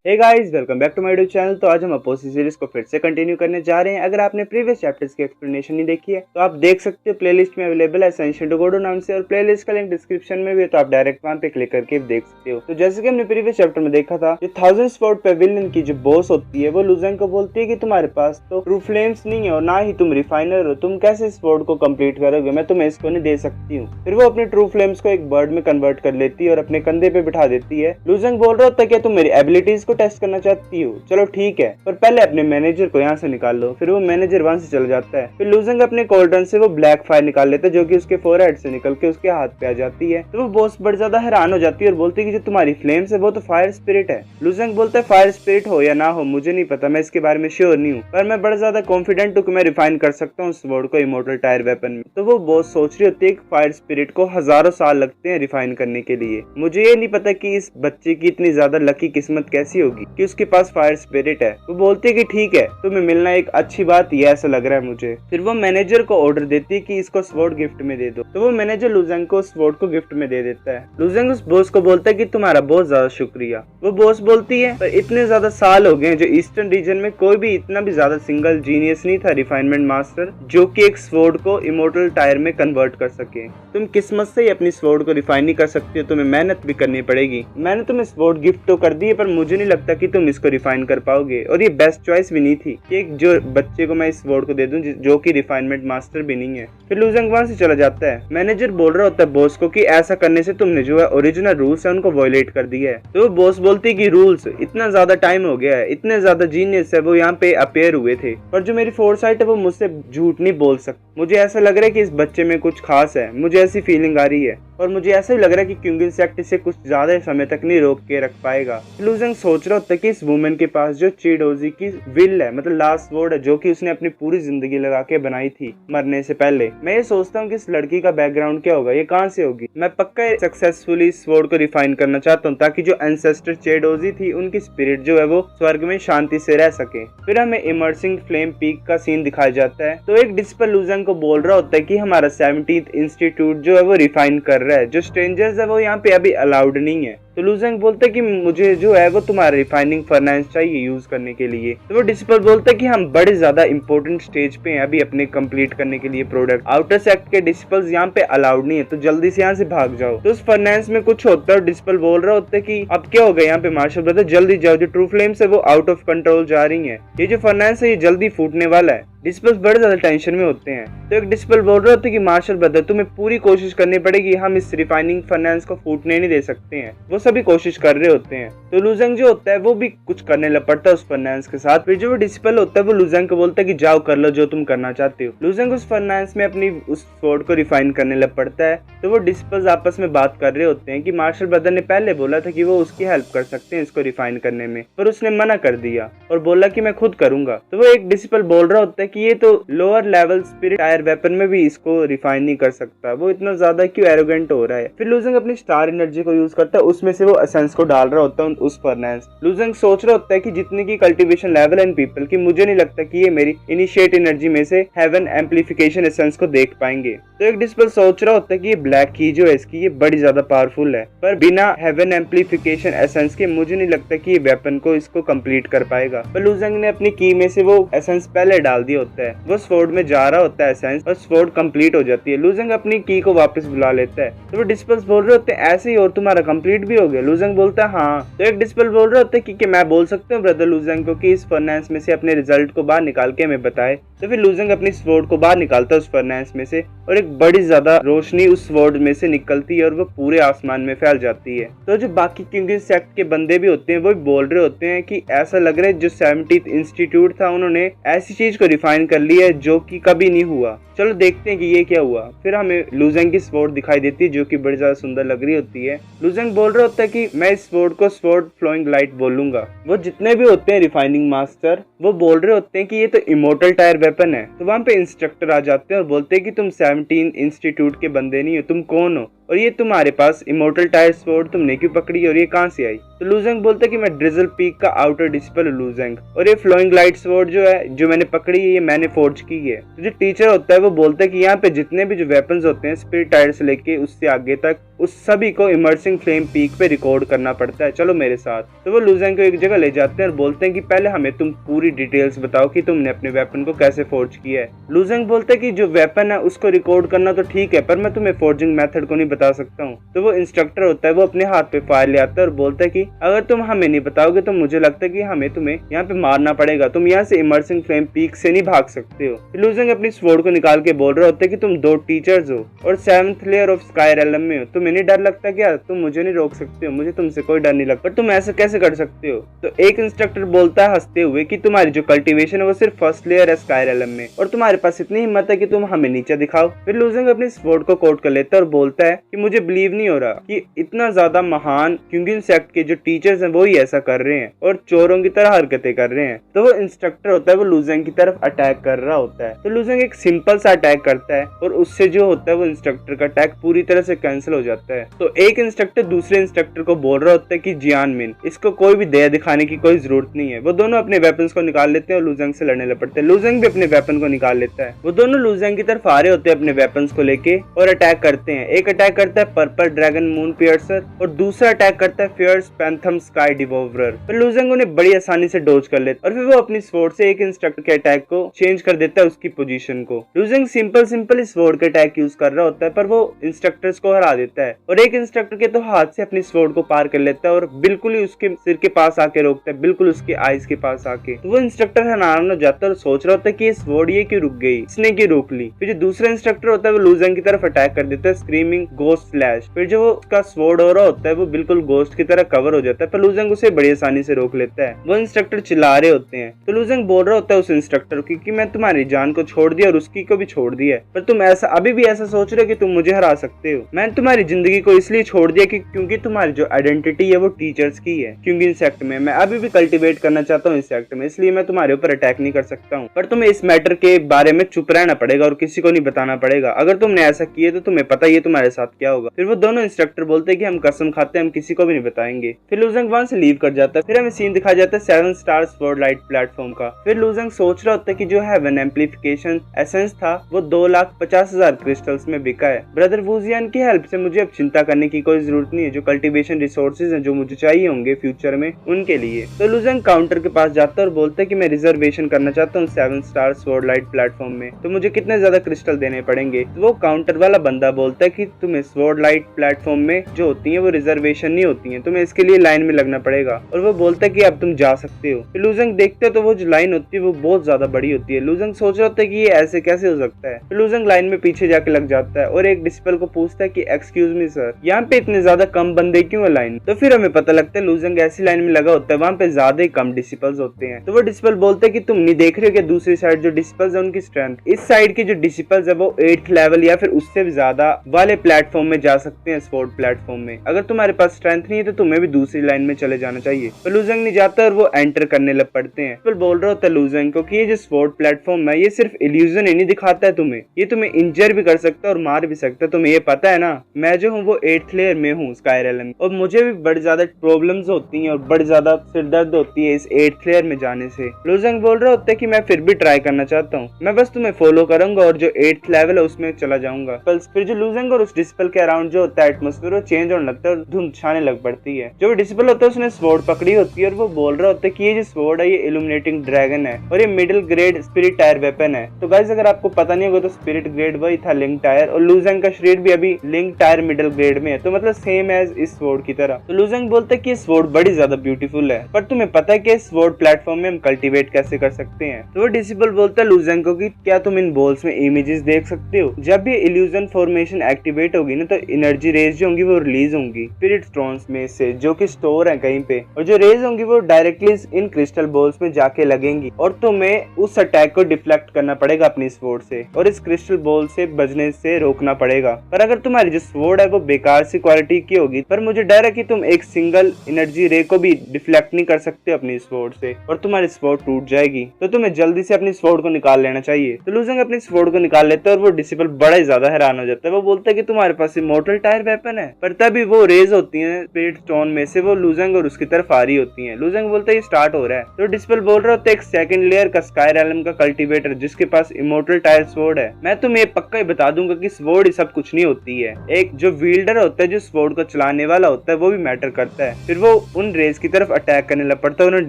Hey guys, welcome back to my YouTube channel. तो आज हम अपोसी सीरीज को फिर से कंटिन्यू करने जा रहे हैं। अगर आपने प्रीवियस चैप्टर्स की एक्सप्लेनेशन नहीं देखी है तो आप देख सकते हो, प्लेलिस्ट में अवेलेबल है एसेंशियल टू गोडो नाम से, और प्लेलिस्ट का लिंक डिस्क्रिप्शन में भी है, तो आप डायरेक्ट वहां पे क्लिक करके देख सकते हो। तो जैसे कि हमने प्रीवियस चैप्टर में देखा था, जो 1000 स्पोर्ट पेविलियन की जो बॉस होती है वो लुजेंग को बोलती है कि तुम्हारे पास तो ट्रू फ्लेम्स नहीं है और ना ही तुम रिफाइनर हो, तुम कैसे इस स्वॉर्ड को कंप्लीट करोगे, मैं तुम्हें इसको नहीं दे सकती हूँ। फिर वो अपने ट्रू फ्लेम्स को एक बर्ड में कन्वर्ट कर लेती है और अपने कंधे पे बिठा देती है। लुजेंग बोल रहा होता है, क्या तुम मेरी एबिलिटीज को टेस्ट करना चाहती हो? चलो ठीक है, पर पहले अपने मैनेजर को यहाँ से निकाल लो। फिर वो मैनेजर वहां से चला जाता है। फिर लुजेंग अपने कोल्डन से वो ब्लैक फायर निकाल लेता है, जो कि उसके फोरहेड से निकल के उसके हाथ पे आ जाती है। तो वो बॉस बड़ी ज्यादा हैरान हो जाती है और बोलती है कि जो तुम्हारी फ्लेम्स है वो तो फायर स्पिरिट है। लुजेंग बोलता है, फायर स्पिरिट हो या ना हो मुझे नहीं पता, मैं इसके बारे में श्योर नहीं हूँ, पर मैं बड़ा ज्यादा कॉन्फिडेंट हूँ कि मैं रिफाइन कर सकता हूँ स्वॉर्ड को इमोर्टल टायर वेपन में। तो वो बॉस सोच रही होती है कि फायर स्पिरिट को हजारों साल लगते हैं रिफाइन करने के लिए। मुझे ये नहीं पता कि इस बच्चे की इतनी ज्यादा लकी किस्मत कैसी होगी कि उसके पास फायर स्पिरिट है। वो बोलती है कि ठीक है, तुम्हें मिलना एक अच्छी बात ही ऐसा लग रहा है मुझे। फिर वो मैनेजर को ऑर्डर देती है कि इसको स्वॉर्ड गिफ्ट में दे दो। तो वो मैनेजर लुजेंग को स्वॉर्ड को गिफ्ट में दे देता है। लुजेंग उस बॉस को बोलता है कि तुम्हारा बहुत ज्यादा शुक्रिया। वो बॉस बोलती है, पर इतने ज्यादा साल हो गए जो ईस्टर्न रीजन में कोई भी इतना भी ज्यादा सिंगल जीनियस नहीं था रिफाइनमेंट मास्टर जो कि एक स्वॉर्ड को इमोर्टल टायर में कन्वर्ट कर सके। तुम किस्मत से ही अपनी स्वॉर्ड को रिफाइन नहीं कर सकती हो, तुम्हें मेहनत भी करनी पड़ेगी। मैंने तुम्हें स्वॉर्ड गिफ्ट तो कर दी है, पर मुझे नहीं लगता कि तुम इसको रिफाइन कर पाओगे, और ये बेस्ट चॉइस भी नहीं थी कि एक जो बच्चे को मैं इस स्वॉर्ड को दे दूं जो कि रिफाइनमेंट मास्टर भी नहीं है। फिर लुजेंग वहां से चला जाता है। मैनेजर बोल रहा होता है बॉस को कि ऐसा करने से तुमने जो है ओरिजिनल रूल्स है उनको वायलेट कर दिया है। तो बॉस बोलती है कि रूल्स, इतना ज्यादा टाइम हो गया है, इतने ज्यादा जीनियस है वो यहाँ पे अपेयर हुए थे, पर जो मेरी फोरसाइट है वो मुझसे झूठ नहीं बोल सकती। मुझे ऐसा लग रहा है कि इस बच्चे में कुछ खास है, मुझे ऐसी फीलिंग आ रही है, और मुझे ऐसा ही लग रहा है कि क्योंकि इंसेक्ट इसे कुछ ज्यादा समय तक नहीं रोक के रख पाएगा। लुजेंग सोच रहा होता है कि इस वुमेन के पास जो चिडोजी की विल है, मतलब लास्ट वर्ड है, जो कि उसने अपनी पूरी जिंदगी लगा के बनाई थी मरने से पहले। मैं ये सोचता हूँ कि इस लड़की का बैकग्राउंड क्या होगा, ये कहाँ से होगी। मैं पक्का सक्सेसफुली इस वर्ड को रिफाइन करना चाहता हूँ ताकि जो एंसेस्टर चिडोजी थी उनकी स्पिरिट जो है वो स्वर्ग में शांति से रह सके। फिर हमें इमर्सिंग फ्लेम पीक का सीन दिखाया जाता है। तो एक डिस्पल लुजेंग को बोल रहा होता है कि हमारा 17th इंस्टीट्यूट जो है वो रिफाइन कर रहा है, जो स्ट्रेंजर्स है वो यहाँ पे अभी अलाउड नहीं है। तो लुजेंग बोलता है कि मुझे जो है वो तुम्हारा रिफाइनिंग फर्नेस चाहिए यूज करने के लिए। तो वो डिस्पल बोलता है कि हम बड़े ज्यादा इंपॉर्टेंट स्टेज पे हैं अभी अपने कंप्लीट करने के लिए प्रोडक्ट। आउटर सेक्ट के डिस्पल्स यहाँ पे अलाउड नहीं है, तो जल्दी से यहाँ से भाग जाओ। तो उस फर्नेस में कुछ होता है और डिस्पल बोल रहा होता है कि अब क्या हो गया यहाँ पे मार्शल ब्रदर, जल्दी जाओ, जो ट्रू फ्लेम्स है वो आउट ऑफ कंट्रोल जा रही है, ये जो फर्नेस है ये जल्दी फूटने वाला है। डिस्पल्स बड़े ज्यादा टेंशन में होते हैं। तो एक डिस्पल बोल रहे होते हैं कि मार्शल ब्रदर तुम्हें पूरी कोशिश करनी पड़ेगी, हम इस रिफाइनिंग फर्नेस को फूटने नहीं दे सकते हैं। वो सभी कोशिश कर रहे होते हैं। तो लुजेंग जो होता है वो भी कुछ करने लग पड़ता है उस फर्नेस के साथ। फिर जो वो डिस्पल होता है वो लुजेंग को बोलता है कि जाओ कर लो जो तुम करना चाहते हो। लुजेंग उस फर्नेस में अपनी उस स्वॉर्ड को रिफाइन करने लग पड़ता है। तो वो डिस्पल्स आपस में बात कर रहे होते हैं कि मार्शल ब्रदर ने पहले बोला था कि वो उसकी हेल्प कर सकते हैं इसको रिफाइन करने में, पर उसने मना कर दिया और बोला कि मैं खुद करूंगा। तो वो एक डिस्पल बोल रहा होता है कि ये तो lower level spirit tyre weapon में भी इसको रिफाइन नहीं कर सकता, वो इतना ज्यादा क्यों एरोगेंट हो रहा है। फिर लुजेंग अपनी स्टार एनर्जी को यूज करता है, उसमें से वो एसेंस को डाल रहा होता है उस फर्नेस। लुजेंग सोच रहा होता है कि जितने की कल्टीवेशन लेवल एंड पीपल की, मुझे नहीं लगता कि ये मेरी इनिशिएट एनर्जी में से हेवन एम्पलीफिकेशन एसेंस को देख पाएंगे। तो एक डिस्पल सोच रहा होता है कि ये ब्लैक की जो है इसकी ये बड़ी ज्यादा पावरफुल है, पर बिना हेवन एम्पलीफिकेशन एसेंस के मुझे नहीं लगता कि ये वेपन को इसको कंप्लीट कर पाएगा। पर लुजेंग ने अपनी की में से वो एसेंस पहले डाल दिया होता है। वो स्वॉर्ड में जा रहा होता है एसेंस, और स्वॉर्ड कंप्लीट हो जाती है। लुजेंग अपनी की को वापस बुला लेता है। तो वो डिस्पल्स बोल रहे होते हैं ऐसे ही और तुम्हारा कंप्लीट भी हो गया। लुजेंग बोलता है हाँ। तो एक डिस्पल बोल रहे होते हैं कि मैं बोल सकता हूँ ब्रदर लुजेंग को कि इस फर्नेस में से अपने रिजल्ट को बाहर निकाल के हमें बताए। तो फिर लुजेंग अपनी स्वॉर्ड को बाहर निकालता है उस फर्नेस में से, और एक बड़ी ज्यादा रोशनी उस स्वॉर्ड में से निकलती है और वो पूरे आसमान में फैल जाती है। तो जो बाकी किंग सेक्ट के बंदे भी होते हैं वो भी बोल रहे होते हैं कि ऐसा लग रहा है जो 17th इंस्टीट्यूट था उन्होंने ऐसी चीज को रिफाइन कर लिया है जो कि कभी नहीं हुआ। चलो देखते हैं कि ये क्या हुआ। फिर हमें लुजेंग की स्वॉर्ड दिखाई देती है जो कि बड़ी ज्यादा सुंदर लग रही होती है। लुजेंग बोल रहा होता है कि मैं इस स्वॉर्ड को स्वॉर्ड फ्लोइंग लाइट बोलूंगा। वो जितने भी होते हैं रिफाइनिंग मास्टर वो बोल रहे होते हैं कि ये तो इमोर्टल टायर वेपन है। तो वहां पे इंस्ट्रक्टर आ जाते हैं और बोलते हैं कि तुम 17 इंस्टीट्यूट के बंदे नहीं हो, तुम कौन हो। और ये तुम्हारे पास इमोर्टल टायर स्वॉर्ड तुमने क्यों पकड़ी और ये कहाँ से आई? तो लूजेंग बोलता है कि मैं ड्रिजल पीक का आउटर डिसिपल लूजेंग, और ये फ्लोइंग लाइट स्वॉर्ड जो है जो मैंने पकड़ी है ये मैंने फोर्ज की है। तो जो टीचर होता है वो बोलता है कि यहाँ पे जितने भी जो वेपन्स होते हैं स्पिरिट टायर से लेके उससे आगे तक उस सभी को इमर्सिंग फ्लेम पीक पे रिकॉर्ड करना पड़ता है, चलो मेरे साथ। तो वो लूजेंग को एक जगह ले जाते हैं और बोलते हैं कि पहले हमें तुम पूरी डिटेल्स बताओ कि तुमने अपने वेपन को कैसे फोर्ज किया है। लूजेंग बोलता है कि जो वेपन है उसको रिकॉर्ड करना तो ठीक है पर मैं तुम्हें फोर्जिंग मेथड को नहीं बता सकता हूँ। तो वो इंस्ट्रक्टर होता है वो अपने हाथ पे फायर ले आता है और बोलता है कि अगर तुम हमें नहीं बताओगे तो मुझे लगता है कि हमें तुम्हें यहाँ पे मारना पड़ेगा, तुम यहाँ से इमर्सिंग फ्लेम पीक से नहीं भाग सकते हो। लूजेंग अपनी स्वॉर्ड को निकाल के बोल रहे होते हैं कि तुम 2 टीचर्स हो और 7th लेयर ऑफ स्काई रेलम में हो, तुम्हें नहीं डर लगता क्या? तुम मुझे नहीं रोक सकते हो, मुझे तुमसे कोई डर नहीं लगता, पर तुम ऐसा कैसे कर सकते हो? तो एक इंस्ट्रक्टर बोलता है हंसते हुए कि तुम्हारी जो कल्टीवेशन है वो सिर्फ फर्स्ट लेयर है स्काई रेलम में और तुम्हारे पास इतनी हिम्मत है कि तुम हमें नीचे दिखाओ। फिर लूजेंग अपनी स्वॉर्ड को कोट कर लेता है और बोलता है कि मुझे बिलीव नहीं हो रहा कि इतना ज्यादा महान क्यूंगिन सेक्ट के जो टीचर्स हैं वो ही ऐसा कर रहे हैं और चोरों की तरह हरकतें कर रहे हैं। तो वो इंस्ट्रक्टर होता है वो लूजेंग की तरफ अटैक कर रहा होता है। तो लूजेंग एक सिंपल सा अटैक करता है और उससे जो होता है वो इंस्ट्रक्टर का अटैक पूरी तरह से कैंसिल हो जाता है। तो एक इंस्ट्रक्टर दूसरे इंस्ट्रक्टर को बोल रहा होता है कि जियान मिन, इसको कोई भी दया दिखाने की कोई जरूरत नहीं है। वो दोनों अपने वेपन्स को निकाल लेते हैं और लूजेंग से लड़ने लग पड़ते हैं। लूजेंग भी अपने वेपन को निकाल लेता है। वो दोनों लूजेंग की तरफ आ रहे होते हैं अपने वेपन्स को लेके और अटैक करते हैं। एक अटैक करता है पर्पल ड्रैगन मून पियर्सर और दूसरा अटैक करता है फियर्स पैंथम स्काई डिवोवरर। तो लूजेंग उन्हें बड़ी आसानी से डोज कर लेता है और फिर वो अपनी स्वॉर्ड से एक इंस्ट्रक्टर के अटैक को चेंज कर देता है उसकी पोजीशन को। लूजेंग सिंपल इस स्वॉर्ड के अटैक यूज कर रहा होता है पर वो इंस्ट्रक्टर्स को हरा देता है और एक इंस्ट्रक्टर के तो हाथ से अपनी स्वॉर्ड को पार कर लेता है और बिल्कुल ही उसके सिर के पास आके रोकता है, बिल्कुल उसके आईज के पास आके। तो वो इंस्ट्रक्टर हैरान हो जाता है और सोच रहा होता है कि ये स्वॉर्ड ये क्यों रुक गई, इसने क्यों रोक ली। फिर जो दूसरा इंस्ट्रक्टर होता है वो लूजेंग की तरफ अटैक कर देता है स्क्रीमिंग गोस्ट स्लैश। फिर जो उसका स्वॉर्ड हो रहा होता है वो बिल्कुल गोस्ट की तरह कवर हो जाता है पर लूजेंग उसे बड़ी आसानी से रोक लेता है। वो इंस्ट्रक्टर चिल्ला रहे होते हैं तो लूजेंग बोल रहा होता है उस इंस्ट्रक्टर को कि मैं तुम्हारी जान को छोड़ दिया और उसकी को भी छोड़ दिया पर तुम ऐसा अभी भी ऐसा सोच रहे हो कि तुम मुझे हरा सकते हो। मैंने तुम्हारी जिंदगी को इसलिए छोड़ दिया कि क्योंकि तुम्हारी जो आइडेंटिटी है वो टीचर्स की है क्योंकि इन सेक्ट में मैं अभी भी कल्टीवेट करना चाहता हूँ इस सेक्ट में, इसलिए मैं तुम्हारे ऊपर अटैक नहीं कर सकता हूँ। पर तुम्हें इस मैटर के बारे में चुप रहना पड़ेगा और किसी को नहीं बताना पड़ेगा। अगर तुमने ऐसा किया तो तुम्हें पता ही है तुम्हारे साथ क्या होगा। फिर वो दोनों इंस्ट्रक्टर बोलते हैं कि हम कसम खाते हैं हम किसी को भी नहीं बताएंगे। फिर लूजेंग वहां से लीव कर जाता है। फिर हमें सीन दिखाया जाता है 7 स्टार स्वॉर्ड लाइट प्लेटफॉर्म का। फिर लूजेंग सोच रहा होता है कि जो हेवन एम्पलीफिकेशन एसेंस था वो 2,50,000 क्रिस्टल्स में बिका है। ब्रदर वूजियान की हेल्प से मुझे अब चिंता करने की कोई जरूरत नहीं है। जो कल्टीवेशन रिसोर्सेज हैं जो मुझे चाहिए होंगे फ्यूचर में उनके लिए। तो लूजेंग काउंटर के पास जाता है और बोलता है कि मैं रिजर्वेशन करना चाहता हूँ 7 स्टार स्वॉर्ड लाइट प्लेटफॉर्म में, तो मुझे कितने ज्यादा क्रिस्टल देने पड़ेंगे। तो वो काउंटर वाला बंदा बोलता है कि तुम्हें स्वॉर्ड लाइट प्लेटफॉर्म में जो होती है वो रिजर्वेशन नहीं होती है, तुम्हें इसके लिए लाइन में लगना पड़ेगा। और वो बोलता है कि अब तुम जा सकते हो। फिर लूजेंग देखते तो वो जो लाइन होती है वो बहुत ज्यादा बड़ी होती है। लूजेंग सोच रहा होता है कि ये ऐसे कैसे हो सकता है। फिर लूजेंग लाइन में पीछे जाके लग जाता है और एक डिसिपल को पूछता है कि एक्सक्यूज मी सर, यहाँ पे इतने ज्यादा कम बंदे क्यों है लाइन। तो फिर हमें पता लगता है लूजेंग ऐसी लाइन में लगा होता है वहाँ पे ज्यादा ही कम डिसिपल्स होते हैं। तो वो डिसिपल बोलते हैं कि तुम नहीं देख रहे हो कि दूसरी साइड जो डिसिपल्स है उनकी स्ट्रेंथ, इस साइड के जो डिसिपल्स है वो 8th लेवल या फिर उससे भी ज्यादा वाले प्लेटफॉर्म में जा सकते हैं स्वॉर्ड प्लेटफॉर्म में। अगर तुम्हारे पास स्ट्रेंथ नहीं है तो तुम्हें भी दूसरी लाइन में चले जाना चाहिए। तो लूजेंग नहीं जाता और वो एंटर करने लग पड़ते हैं। फिर बोल रहा होता है लूजेंग को कि ये जो स्वॉर्ड प्लेटफॉर्म है ये सिर्फ इल्यूजन ही नहीं दिखाता है तुम्हें, ये तुम्हें इंजर भी कर सकता है और मार भी सकता है। तुम्हें ये पता है ना मैं जो हूँ वो 8th लेयर में हूँ स्काई रेलम में और मुझे भी बड़ी ज्यादा प्रॉब्लम्स होती हैं और बड़ी ज्यादा सिरदर्द होती है इस 8th लेयर में जाने से। लूजेंग बोल रहा होता है कि मैं फिर भी ट्राई करना चाहता हूँ, मैं बस तुम्हें फॉलो करूंगा और जो 8th लेवल है उसमें चला जाऊंगा। फिर जो लूजेंग और उस डिसिपल के अराउंड जो होता है एटमॉस्फेयर वो चेंज होने लगता है और धुंध छाने लग पड़ती है। जो डिसिपल होता है उसने स्वॉर्ड पकड़ी होती है और वो बोल रहा होता है कि ये जो स्वॉर्ड है ये इल्यूमिनेटिंग ड्रैगन है और ये middle grade spirit tyre weapon है। तो गाइस अगर आपको पता नहीं होगा तो स्पिरिट ग्रेड वही था लिंक टायर और लूजेंग का शरीर भी अभी लिंक टायर मिडिल ग्रेड में है, तो मतलब सेम एज इस स्वॉर्ड की तरह। तो लूजेंग बोलता है कि ये स्वॉर्ड बड़ी ज्यादा ब्यूटीफुल है पर तुम्हें पता है कि इस स्वॉर्ड प्लेटफॉर्म में हम कल्टीवेट कैसे कर सकते हैं। तो वो डिसिपल बोलता है लूजेंग को कि क्या तुम इन बॉल्स में इमेजेस देख सकते हो, जब भी इल्यूजन फॉर्मेशन एक्टिवेट होगी ना तो एनर्जी रेज जो होंगी वो रिलीज होंगी स्पिरिट स्टोन्स में से जो कि स्टोर है कहीं पे, और जो रेज होंगी वो डायरेक्टली इन क्रिस्टल बॉल्स में जाके लगेंगी और तुम्हें उस अटैक को डिफ्लेक्ट करना पड़ेगा अपनी स्वॉर्ड से और इस क्रिस्टल बॉल से बजने से रोकना पड़ेगा। पर अगर तुम्हारी जो स्वॉर्ड है वो बेकार सी क्वालिटी की होगी पर मुझे डर है कि तुम एक सिंगल एनर्जी रे को भी डिफ्लेक्ट नहीं कर सकते अपनी स्वॉर्ड से और तुम्हारी स्वॉर्ड टूट जाएगी, तो तुम्हें जल्दी से अपनी स्वॉर्ड को निकाल लेना चाहिए। तो लूजेंग अपनी स्वॉर्ड को निकाल लेता है और वो डिसिपल बड़ा ही ज्यादा हैरान हो जाता है। वो बोलता है कि तुम्हारे पास इमोर्टल टायर वेपन है। पर तभी वो रेज होती है स्पिरिट स्टोन में से, वो लूजंग और उसकी तरफ आ रही होती है। लूजंग बोलता है ये स्टार्ट हो रहा है, तो डिस्पेल बोल रहा होता है एक सेकंड लेयर का स्काई रेलम का कल्टीवेटर जिसके पास इमोर्टल टायर स्वॉर्ड है। मैं तुम्हें ये पक्का ही बता दूंगा कि स्वॉर्ड ही सब कुछ नहीं होती है, एक जो विल्डर होता है, जो स्वॉर्ड को चलाने वाला होता है, वो भी मैटर करता है। फिर वो उन रेज की तरफ अटैक करने लग पड़ता है, उन्हें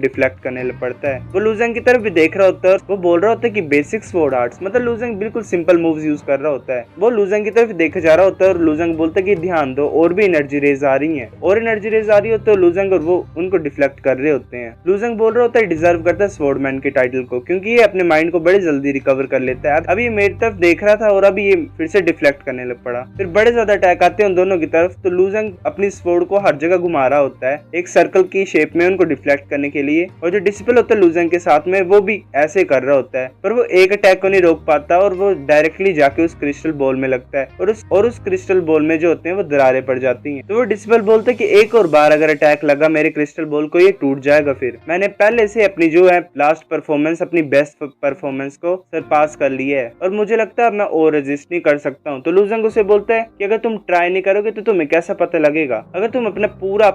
डिफ्लेक्ट करने लग पड़ता है। वो लूजंग की तरफ भी देख रहा होता है, वो बोल रहा होता है कि बेसिक स्वॉर्ड आर्ट्स, मतलब लूजंग बिल्कुल सिंपल मूव्स यूज कर रहा होता है। वो लूजंग की तरफ देखे जा रहा होता है और लूजंग बोलता है कि ध्यान दो, और भी एनर्जी रेज आ रही है, और एनर्जी रेज आ रही हो, तो लूजंग और वो उनको डिफ्लेक्ट कर रहे होते हैं। लूजंग बोल रहा होता है डिजर्व करता है स्वॉर्डमैन के टाइटल को, क्योंकि ये अपने माइंड को बड़ी जल्दी रिकवर कर लेता है। अभी ये मेरी तरफ देख रहा था और अभी ये फिर से डिफ्लेक्ट करने लग पड़ा। फिर बड़े ज्यादा अटैक आते हैं उन दोनों की तरफ, तो लूजंग अपनी स्वॉर्ड को हर जगह घुमा रहा होता है एक सर्कल की शेप में उनको डिफ्लेक्ट करने के लिए। और जो डिस्पेल होता है लूजंग के साथ में, वो भी ऐसे कर रहा होता है, पर वो एक अटैक को नहीं रोक पाता और वो डायरेक्टली जाके उस क्रिस्टल बॉल में लगता है और उस क्रिस्टल बॉल में जो होते हैं वो दरारें पड़ जाती हैं। तो वो डिस्पेल बोलते हैं कि एक और बार अगर अटैक लगा मेरे क्रिस्टल बॉल को, ये टूट जाएगा। फिर मैंने पहले से अपनी जो है लास्ट परफॉर्मेंस, अपनी बेस्ट परफॉर्मेंस को सरपास कर लिया है और मुझे लगता है मैं और रेजिस्ट नहीं कर सकता हूँ। तो लूजंग उसे बोलता है कि अगर तुम ट्राई नहीं करोगे तो तुम्हें कैसा पता लगेगा, अगर तुम अपना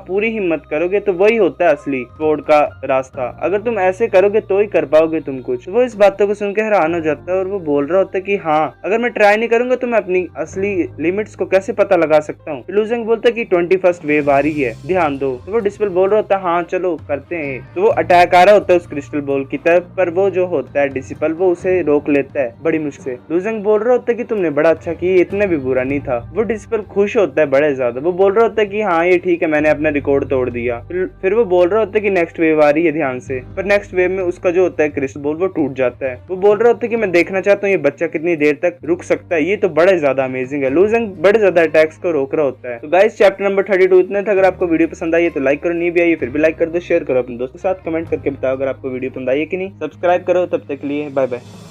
पूरी हिम्मत करोगे तो वही होता है असली स्वॉर्ड का रास्ता, अगर तुम ऐसे करोगे तो ही कर पाओगे तुम कुछ। वो इस बातों को सुन के हैरान हो जाता है और वो बोल रहा होता है कि हाँ, अगर मैं ट्राई नहीं करूंगा तो मैं अपनी असली लिमिट्स को कैसे पता लगा सकता हूँ। लूजंग बोलता है कि 21st वेव आ रही है, ध्यान दो। तो वो डिस्पेल बोल रहा होता है हाँ चलो करते हैं। तो वो अटैक आ रहा होता है उस क्रिस्टल बॉल की तरफ, पर वो जो होता है डिस्पेल वो उसे रोक लेता है बड़ी मुश्किल से। लूजंग बोल रहा होता है कि तुमने बड़ा अच्छा किया, इतना भी बुरा नहीं था। वो डिस्पेल खुश होता है बड़े ज्यादा, वो बोल रहा होता है कि हाँ ये ठीक है, मैंने अपना रिकॉर्ड तोड़ दिया। फिर वो बोल रहा होता है कि नेक्स्ट वेव आ रही है, ध्यान से। पर नेक्स्ट वेव में उसका जो होता है क्रिस्टल बॉल वो टूट जाता है। वो बोल रहा होता है कि मैं देखना चाहता हूँ ये बच्चा कितनी देर तक रुक सकता है, ये तो बड़े ज्यादा अमेजिंग है। लूजंग बड़े ज्यादा अटैक्स को रोक रहा होता है। तो गाइस चैप्टर नंबर 32 इतना था। अगर आपको वीडियो पसंद आई है तो लाइक करो, नहीं भी आई फिर भी लाइक कर दो, शेयर करो अपने दोस्तों के साथ, कमेंट करके बताओ अगर आपको वीडियो पसंद आई है कि नहीं। सब्सक्राइब करो, तब तक के लिए बाय बाय।